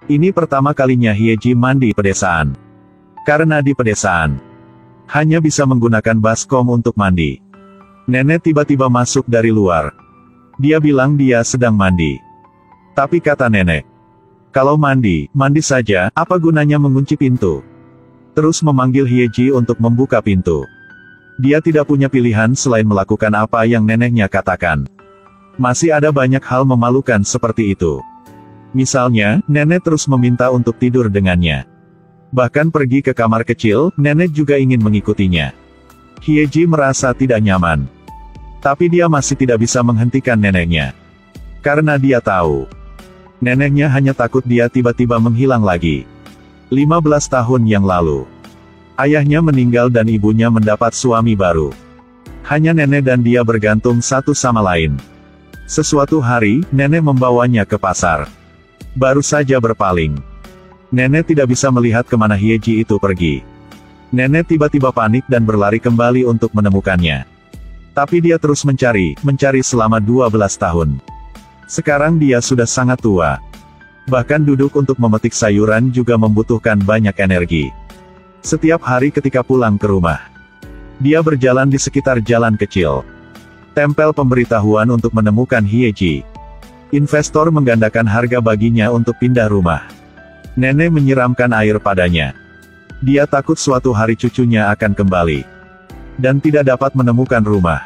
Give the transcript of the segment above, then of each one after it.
Ini pertama kalinya Hyeji mandi pedesaan. Karena di pedesaan, hanya bisa menggunakan baskom untuk mandi. Nenek tiba-tiba masuk dari luar. Dia bilang dia sedang mandi. Tapi kata nenek, kalau mandi, mandi saja, apa gunanya mengunci pintu? Terus memanggil Hyeji untuk membuka pintu. Dia tidak punya pilihan selain melakukan apa yang neneknya katakan. Masih ada banyak hal memalukan seperti itu. Misalnya, nenek terus meminta untuk tidur dengannya. Bahkan pergi ke kamar kecil, nenek juga ingin mengikutinya. Hyeji merasa tidak nyaman. Tapi dia masih tidak bisa menghentikan neneknya. Karena dia tahu, neneknya hanya takut dia tiba-tiba menghilang lagi. 15 tahun yang lalu, ayahnya meninggal dan ibunya mendapat suami baru. Hanya nenek dan dia bergantung satu sama lain. Sesuatu hari, nenek membawanya ke pasar. Baru saja berpaling, nenek tidak bisa melihat kemana Hyeji itu pergi. Nenek tiba-tiba panik dan berlari kembali untuk menemukannya. Tapi dia terus mencari selama 12 tahun. Sekarang dia sudah sangat tua. Bahkan duduk untuk memetik sayuran juga membutuhkan banyak energi. Setiap hari ketika pulang ke rumah, dia berjalan di sekitar jalan kecil. Tempel pemberitahuan untuk menemukan Hyeji. Investor menggandakan harga baginya untuk pindah rumah. Nenek menyiramkan air padanya. Dia takut suatu hari cucunya akan kembali dan tidak dapat menemukan rumah.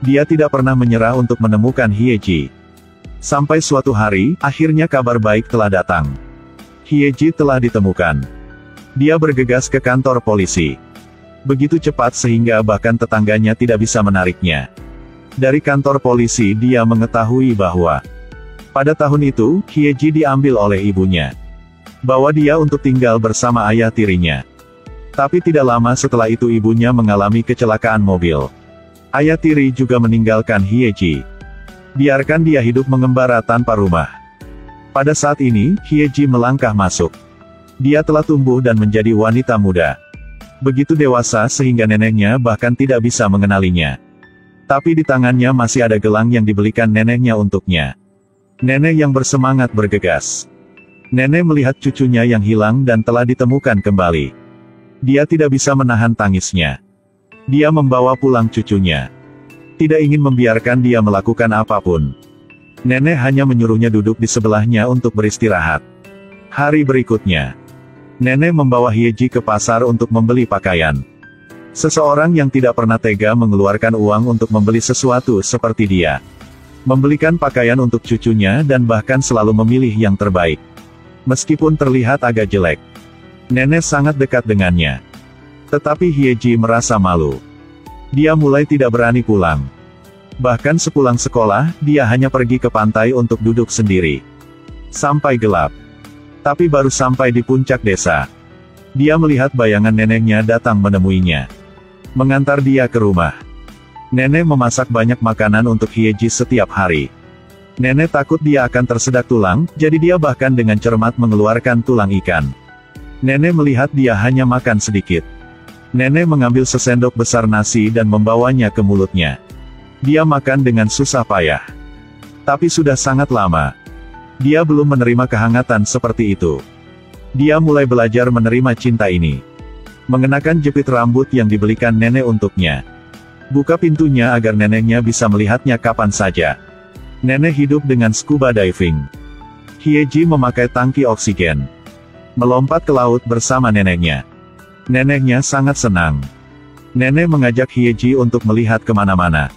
Dia tidak pernah menyerah untuk menemukan Hyeji. Sampai suatu hari, akhirnya kabar baik telah datang. Hyeji telah ditemukan. Dia bergegas ke kantor polisi. Begitu cepat sehingga bahkan tetangganya tidak bisa menariknya. Dari kantor polisi dia mengetahui bahwa pada tahun itu, Hyeji diambil oleh ibunya. Bawa dia untuk tinggal bersama ayah tirinya. Tapi tidak lama setelah itu ibunya mengalami kecelakaan mobil. Ayah tiri juga meninggalkan Hyeji. Biarkan dia hidup mengembara tanpa rumah. Pada saat ini, Hyeji melangkah masuk. Dia telah tumbuh dan menjadi wanita muda. Begitu dewasa sehingga neneknya bahkan tidak bisa mengenalinya. Tapi di tangannya masih ada gelang yang dibelikan neneknya untuknya. Nenek yang bersemangat bergegas. Nenek melihat cucunya yang hilang dan telah ditemukan kembali. Dia tidak bisa menahan tangisnya. Dia membawa pulang cucunya. Tidak ingin membiarkan dia melakukan apapun. Nenek hanya menyuruhnya duduk di sebelahnya untuk beristirahat. Hari berikutnya, nenek membawa Hyeji ke pasar untuk membeli pakaian. Seseorang yang tidak pernah tega mengeluarkan uang untuk membeli sesuatu seperti dia. Membelikan pakaian untuk cucunya dan bahkan selalu memilih yang terbaik. Meskipun terlihat agak jelek, nenek sangat dekat dengannya. Tetapi Hyeji merasa malu. Dia mulai tidak berani pulang. Bahkan sepulang sekolah, dia hanya pergi ke pantai untuk duduk sendiri. Sampai gelap. Tapi baru sampai di puncak desa, dia melihat bayangan neneknya datang menemuinya. Mengantar dia ke rumah. Nenek memasak banyak makanan untuk Hyeji setiap hari. Nenek takut dia akan tersedak tulang, jadi dia bahkan dengan cermat mengeluarkan tulang ikan. Nenek melihat dia hanya makan sedikit. Nenek mengambil sesendok besar nasi dan membawanya ke mulutnya. Dia makan dengan susah payah. Tapi sudah sangat lama, dia belum menerima kehangatan seperti itu. Dia mulai belajar menerima cinta ini. Mengenakan jepit rambut yang dibelikan nenek untuknya. Buka pintunya agar neneknya bisa melihatnya kapan saja. Nenek hidup dengan scuba diving. Hyeji memakai tangki oksigen. Melompat ke laut bersama neneknya. Neneknya sangat senang. Nenek mengajak Hyeji untuk melihat kemana-mana.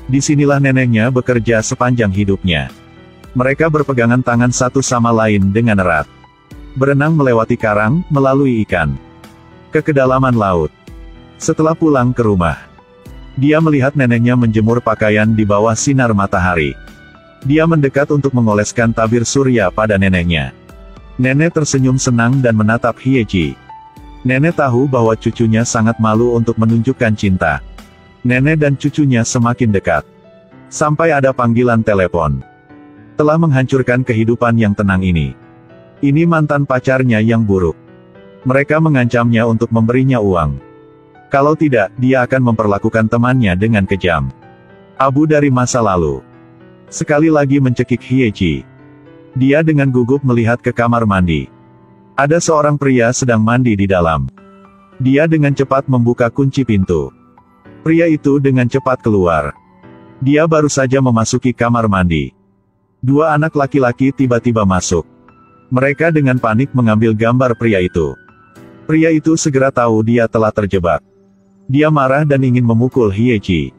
Disinilah neneknya bekerja sepanjang hidupnya. Mereka berpegangan tangan satu sama lain dengan erat. Berenang melewati karang, melalui ikan. Ke kedalaman laut. Setelah pulang ke rumah, dia melihat neneknya menjemur pakaian di bawah sinar matahari. Dia mendekat untuk mengoleskan tabir surya pada neneknya. Nenek tersenyum senang dan menatap Hyeji. Nenek tahu bahwa cucunya sangat malu untuk menunjukkan cinta. Nenek dan cucunya semakin dekat. Sampai ada panggilan telepon. Telah menghancurkan kehidupan yang tenang ini. Ini mantan pacarnya yang buruk. Mereka mengancamnya untuk memberinya uang. Kalau tidak, dia akan memperlakukan temannya dengan kejam. Abu dari masa lalu sekali lagi mencekik Hyeji. Dia dengan gugup melihat ke kamar mandi. Ada seorang pria sedang mandi di dalam. Dia dengan cepat membuka kunci pintu. Pria itu dengan cepat keluar. Dia baru saja memasuki kamar mandi. Dua anak laki-laki tiba-tiba masuk. Mereka dengan panik mengambil gambar pria itu. Pria itu segera tahu dia telah terjebak. Dia marah dan ingin memukul Hyeji.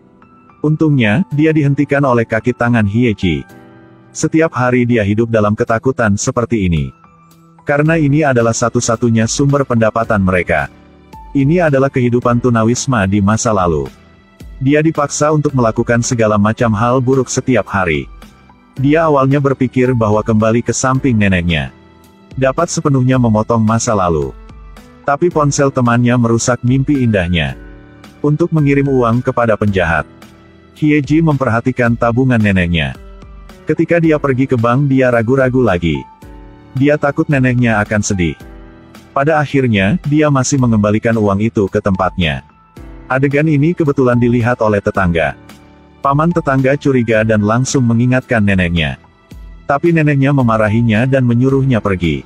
Untungnya, dia dihentikan oleh kaki tangan Hyeji. Setiap hari dia hidup dalam ketakutan seperti ini. Karena ini adalah satu-satunya sumber pendapatan mereka. Ini adalah kehidupan tunawisma di masa lalu. Dia dipaksa untuk melakukan segala macam hal buruk setiap hari. Dia awalnya berpikir bahwa kembali ke samping neneknya dapat sepenuhnya memotong masa lalu. Tapi ponsel temannya merusak mimpi indahnya untuk mengirim uang kepada penjahat. Hyeji memperhatikan tabungan neneknya. Ketika dia pergi ke bank, dia ragu-ragu lagi. Dia takut neneknya akan sedih. Pada akhirnya, dia masih mengembalikan uang itu ke tempatnya. Adegan ini kebetulan dilihat oleh tetangga. Paman tetangga curiga dan langsung mengingatkan neneknya. Tapi neneknya memarahinya dan menyuruhnya pergi.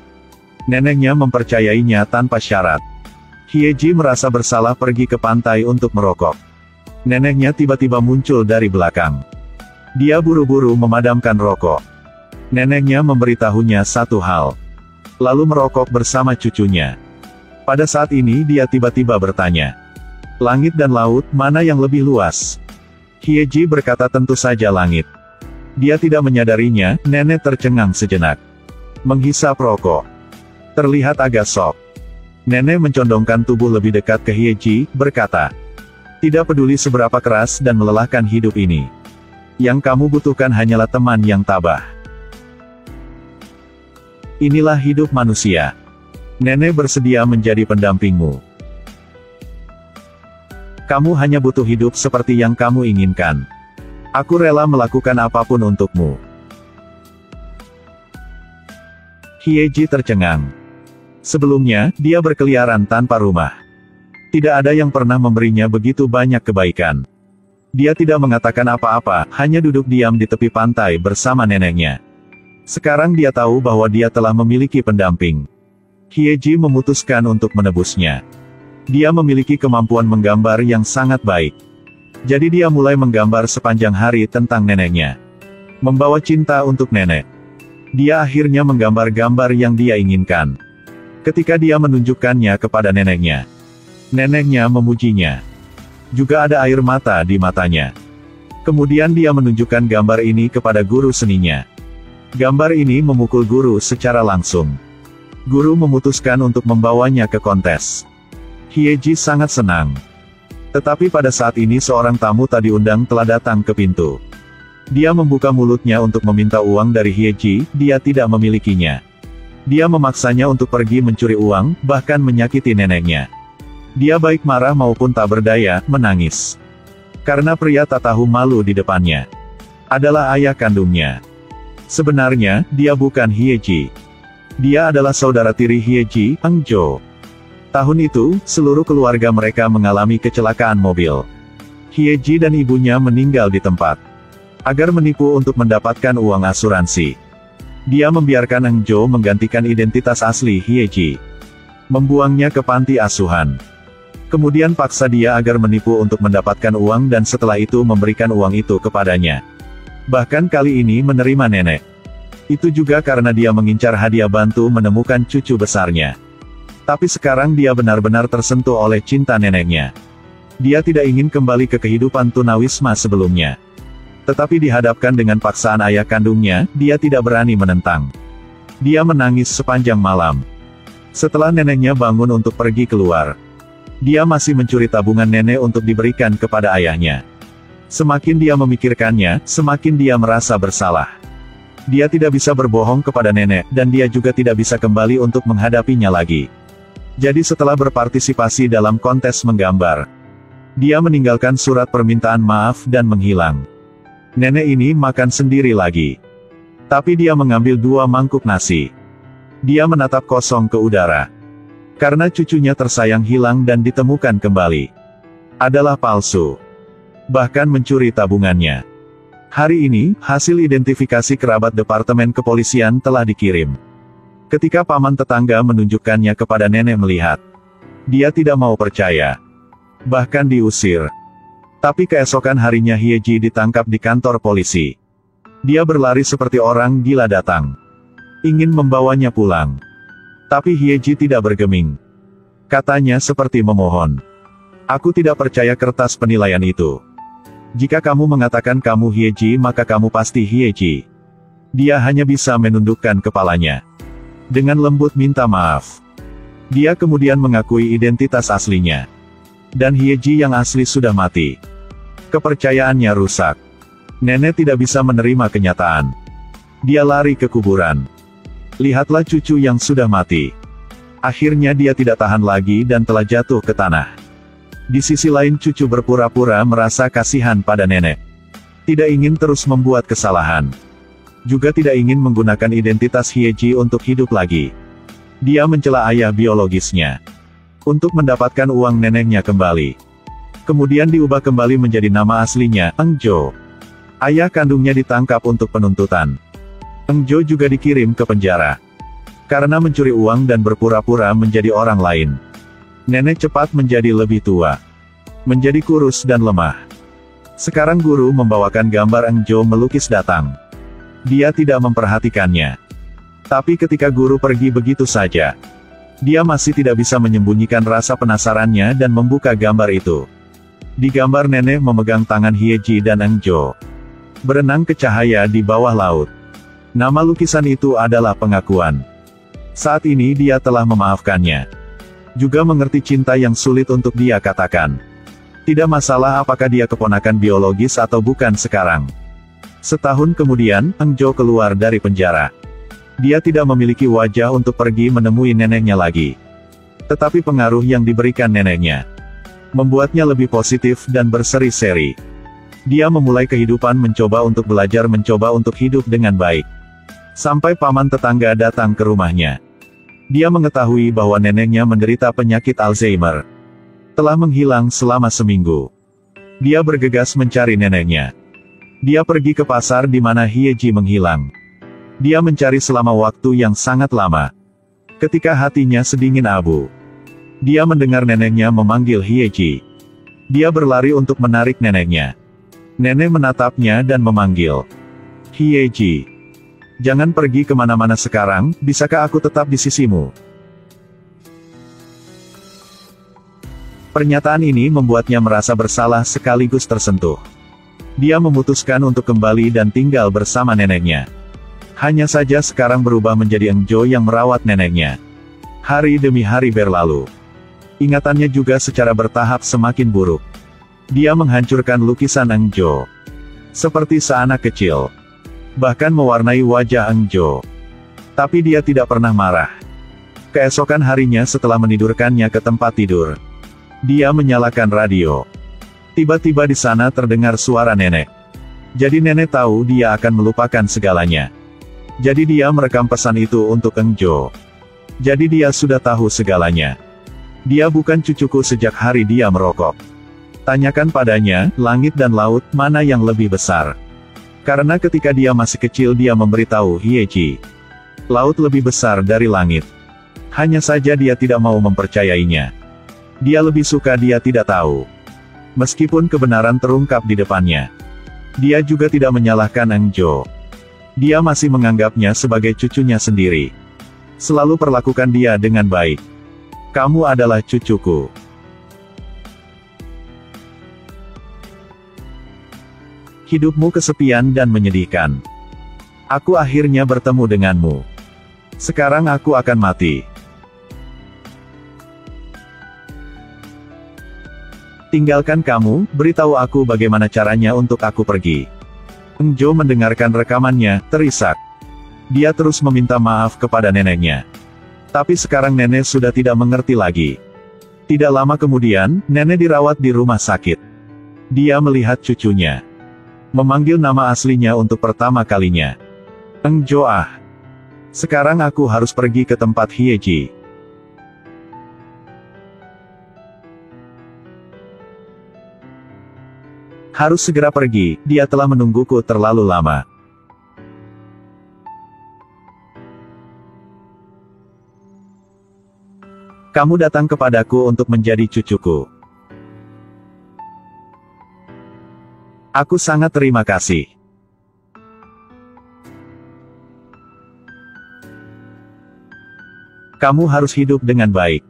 Neneknya mempercayainya tanpa syarat. Hyeji merasa bersalah pergi ke pantai untuk merokok. Neneknya tiba-tiba muncul dari belakang. Dia buru-buru memadamkan rokok. Neneknya memberitahunya satu hal. Lalu merokok bersama cucunya. Pada saat ini dia tiba-tiba bertanya, langit dan laut, mana yang lebih luas? Hyeji berkata tentu saja langit. Dia tidak menyadarinya, nenek tercengang sejenak. Menghisap rokok. Terlihat agak shock. Nenek mencondongkan tubuh lebih dekat ke Hyeji, berkata, tidak peduli seberapa keras dan melelahkan hidup ini. Yang kamu butuhkan hanyalah teman yang tabah. Inilah hidup manusia. Nenek bersedia menjadi pendampingmu. Kamu hanya butuh hidup seperti yang kamu inginkan. Aku rela melakukan apapun untukmu. Hyeji tercengang. Sebelumnya, dia berkeliaran tanpa rumah. Tidak ada yang pernah memberinya begitu banyak kebaikan. Dia tidak mengatakan apa-apa, hanya duduk diam di tepi pantai bersama neneknya. Sekarang dia tahu bahwa dia telah memiliki pendamping. Hyeji memutuskan untuk menebusnya. Dia memiliki kemampuan menggambar yang sangat baik. Jadi dia mulai menggambar sepanjang hari tentang neneknya. Membawa cinta untuk nenek. Dia akhirnya menggambar gambar yang dia inginkan. Ketika dia menunjukkannya kepada neneknya, neneknya memujinya. Juga ada air mata di matanya. Kemudian dia menunjukkan gambar ini kepada guru seninya. Gambar ini memukul guru secara langsung. Guru memutuskan untuk membawanya ke kontes. Hyeji sangat senang. Tetapi pada saat ini seorang tamu tak diundang telah datang ke pintu. Dia membuka mulutnya untuk meminta uang dari Hyeji, dia tidak memilikinya. Dia memaksanya untuk pergi mencuri uang, bahkan menyakiti neneknya. Dia baik marah maupun tak berdaya, menangis. Karena pria tak tahu malu di depannya adalah ayah kandungnya. Sebenarnya, dia bukan Hyeji. Dia adalah saudara tiri Hyeji, Eng Jo. Tahun itu, seluruh keluarga mereka mengalami kecelakaan mobil. Hyeji dan ibunya meninggal di tempat. Agar menipu untuk mendapatkan uang asuransi, dia membiarkan Eng Jo menggantikan identitas asli Hyeji. Membuangnya ke panti asuhan. Kemudian paksa dia agar menipu untuk mendapatkan uang dan setelah itu memberikan uang itu kepadanya. Bahkan kali ini menerima nenek. Itu juga karena dia mengincar hadiah bantu menemukan cucu besarnya. Tapi sekarang dia benar-benar tersentuh oleh cinta neneknya. Dia tidak ingin kembali ke kehidupan tunawisma sebelumnya. Tetapi dihadapkan dengan paksaan ayah kandungnya, dia tidak berani menentang. Dia menangis sepanjang malam. Setelah neneknya bangun untuk pergi keluar, dia masih mencuri tabungan nenek untuk diberikan kepada ayahnya. Semakin dia memikirkannya, semakin dia merasa bersalah. Dia tidak bisa berbohong kepada nenek, dan dia juga tidak bisa kembali untuk menghadapinya lagi. Jadi setelah berpartisipasi dalam kontes menggambar, dia meninggalkan surat permintaan maaf dan menghilang. Nenek ini makan sendiri lagi. Tapi dia mengambil 2 mangkuk nasi. Dia menatap kosong ke udara. Karena cucunya tersayang hilang dan ditemukan kembali adalah palsu. Bahkan mencuri tabungannya. Hari ini, hasil identifikasi kerabat Departemen Kepolisian telah dikirim. Ketika paman tetangga menunjukkannya kepada nenek melihat, dia tidak mau percaya. Bahkan diusir. Tapi keesokan harinya Hyeji ditangkap di kantor polisi. Dia berlari seperti orang gila datang. Ingin membawanya pulang. Tapi Hyeji tidak bergeming. Katanya seperti memohon. Aku tidak percaya kertas penilaian itu. Jika kamu mengatakan kamu Hyeji maka kamu pasti Hyeji. Dia hanya bisa menundukkan kepalanya. Dengan lembut minta maaf. Dia kemudian mengakui identitas aslinya. Dan Hyeji yang asli sudah mati. Kepercayaannya rusak. Nenek tidak bisa menerima kenyataan. Dia lari ke kuburan. Lihatlah cucu yang sudah mati. Akhirnya dia tidak tahan lagi dan telah jatuh ke tanah. Di sisi lain cucu berpura-pura merasa kasihan pada nenek. Tidak ingin terus membuat kesalahan. Juga tidak ingin menggunakan identitas Hyeji untuk hidup lagi. Dia mencela ayah biologisnya. Untuk mendapatkan uang neneknya kembali. Kemudian diubah kembali menjadi nama aslinya, Eng Jo. Ayah kandungnya ditangkap untuk penuntutan. Eng Jo juga dikirim ke penjara. Karena mencuri uang dan berpura-pura menjadi orang lain. Nenek cepat menjadi lebih tua. Menjadi kurus dan lemah. Sekarang guru membawakan gambar Eng Jo melukis datang. Dia tidak memperhatikannya. Tapi ketika guru pergi begitu saja, dia masih tidak bisa menyembunyikan rasa penasarannya dan membuka gambar itu. Di gambar nenek memegang tangan Hyeji dan Eng Jo. Berenang ke cahaya di bawah laut. Nama lukisan itu adalah pengakuan. Saat ini dia telah memaafkannya. Juga mengerti cinta yang sulit untuk dia katakan. Tidak masalah apakah dia keponakan biologis atau bukan sekarang. Setahun kemudian, Eng Jo keluar dari penjara. Dia tidak memiliki wajah untuk pergi menemui neneknya lagi. Tetapi pengaruh yang diberikan neneknya membuatnya lebih positif dan berseri-seri. Dia memulai kehidupan mencoba untuk belajar, mencoba untuk hidup dengan baik. Sampai paman tetangga datang ke rumahnya. Dia mengetahui bahwa neneknya menderita penyakit Alzheimer. Telah menghilang selama seminggu. Dia bergegas mencari neneknya. Dia pergi ke pasar di mana Hyeji menghilang. Dia mencari selama waktu yang sangat lama. Ketika hatinya sedingin abu, dia mendengar neneknya memanggil Hyeji. Dia berlari untuk menarik neneknya. Nenek menatapnya dan memanggil, "Hyeji. Jangan pergi kemana-mana sekarang, bisakah aku tetap di sisimu?" Pernyataan ini membuatnya merasa bersalah sekaligus tersentuh. Dia memutuskan untuk kembali dan tinggal bersama neneknya. Hanya saja sekarang berubah menjadi Eng Jo yang merawat neneknya. Hari demi hari berlalu. Ingatannya juga secara bertahap semakin buruk. Dia menghancurkan lukisan Eng Jo. Seperti seanak kecil. Bahkan mewarnai wajah Eng Jo. Tapi dia tidak pernah marah. Keesokan harinya setelah menidurkannya ke tempat tidur, dia menyalakan radio. Tiba-tiba di sana terdengar suara nenek. Jadi nenek tahu dia akan melupakan segalanya. Jadi dia merekam pesan itu untuk Eng Jo. Jadi dia sudah tahu segalanya. Dia bukan cucuku sejak hari dia merokok. Tanyakan padanya, langit dan laut, mana yang lebih besar? Karena ketika dia masih kecil dia memberitahu Hyeji. Laut lebih besar dari langit. Hanya saja dia tidak mau mempercayainya. Dia lebih suka dia tidak tahu. Meskipun kebenaran terungkap di depannya. Dia juga tidak menyalahkan Eng Jo. Dia masih menganggapnya sebagai cucunya sendiri. Selalu perlakukan dia dengan baik. Kamu adalah cucuku. Hidupmu kesepian dan menyedihkan. Aku akhirnya bertemu denganmu. Sekarang aku akan mati. Tinggalkan kamu, beritahu aku bagaimana caranya untuk aku pergi. Eng Jo mendengarkan rekamannya, terisak. Dia terus meminta maaf kepada neneknya. Tapi sekarang nenek sudah tidak mengerti lagi. Tidak lama kemudian, nenek dirawat di rumah sakit. Dia melihat cucunya. Memanggil nama aslinya untuk pertama kalinya. Eng Jo ah. Sekarang aku harus pergi ke tempat Hyeji. Harus segera pergi, dia telah menungguku terlalu lama. Kamu datang kepadaku untuk menjadi cucuku. Aku sangat terima kasih. Kamu harus hidup dengan baik.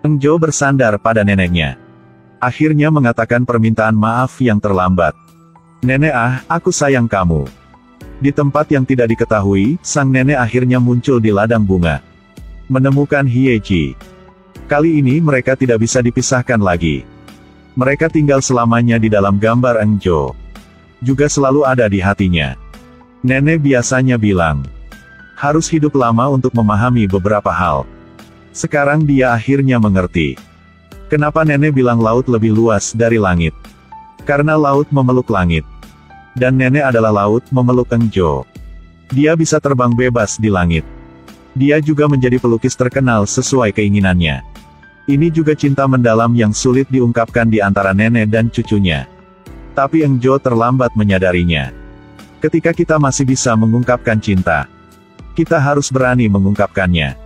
Eng Jo bersandar pada neneknya. Akhirnya mengatakan permintaan maaf yang terlambat. Nenek aku sayang kamu. Di tempat yang tidak diketahui, sang nenek akhirnya muncul di ladang bunga. Menemukan Hyeji. Kali ini mereka tidak bisa dipisahkan lagi. Mereka tinggal selamanya di dalam gambar Eng Jo. Juga selalu ada di hatinya. Nenek biasanya bilang, harus hidup lama untuk memahami beberapa hal. Sekarang dia akhirnya mengerti. Kenapa nenek bilang laut lebih luas dari langit? Karena laut memeluk langit. Dan nenek adalah laut memeluk Eng Jo. Dia bisa terbang bebas di langit. Dia juga menjadi pelukis terkenal sesuai keinginannya. Ini juga cinta mendalam yang sulit diungkapkan di antara nenek dan cucunya. Tapi Eng Jo terlambat menyadarinya. Ketika kita masih bisa mengungkapkan cinta, kita harus berani mengungkapkannya.